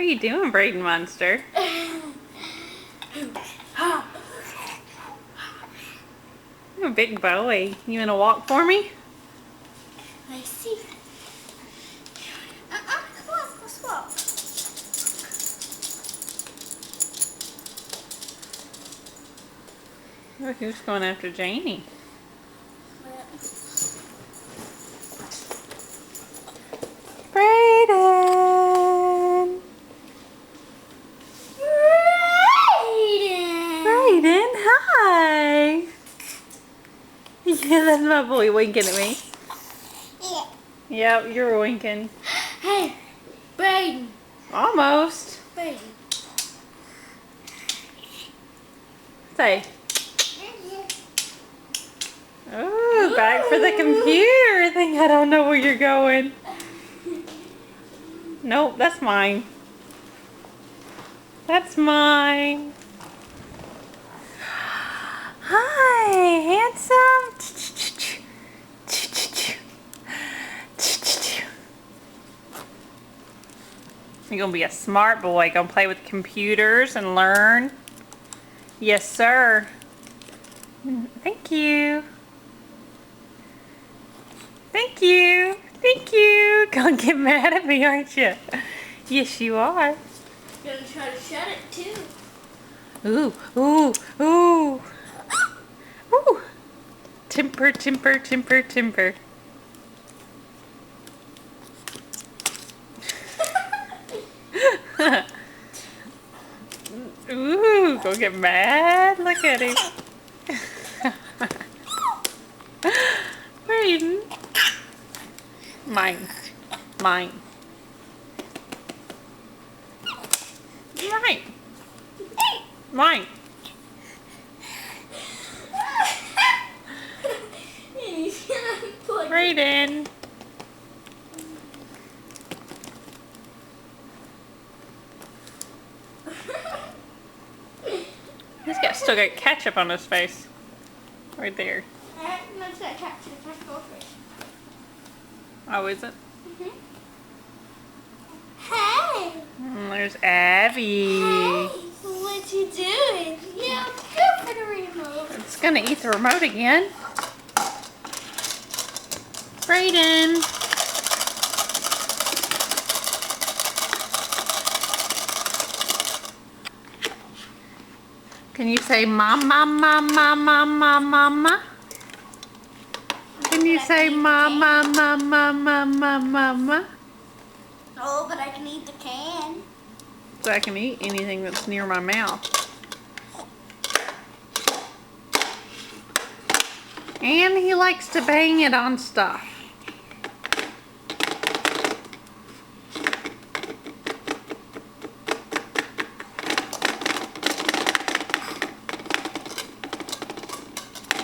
What are you doing, Braden Monster? You're a big boy. You gonna walk for me? I see. Let's walk. Oh, who's going after Janie? Braden! Braden, hi! Yeah, that's my boy winking at me. Yeah. Yep, you're winking. Hey, Braden. Almost. Braden. Say. Ooh, back for the computer. I think I don't know where you're going. Nope, that's mine. That's mine. Hi, handsome. You're gonna be a smart boy, gonna play with computers and learn. Yes, sir. Thank you. Thank you. Thank you. Gonna get mad at me, aren't you? Yes, you are. You're gonna try to shut it too. Ooh, ooh, ooh. Ooh. Timper, timper, timper, timper. Ooh, go get mad. Look at him. Braden. Mine. Mine. Mine. Mine. Braden. Still got ketchup on his face. Right there. That's that capture. That's goldfish. Oh, is it? Hey. There's Abby. Hey. What you doing? Yeah, go for the remote. It's gonna eat the remote again. Braden. Can you say mama, mama, mama, mama? Can you say mama, mama, mama, mama? Oh, but I can eat the can. So I can eat anything that's near my mouth. And he likes to bang it on stuff.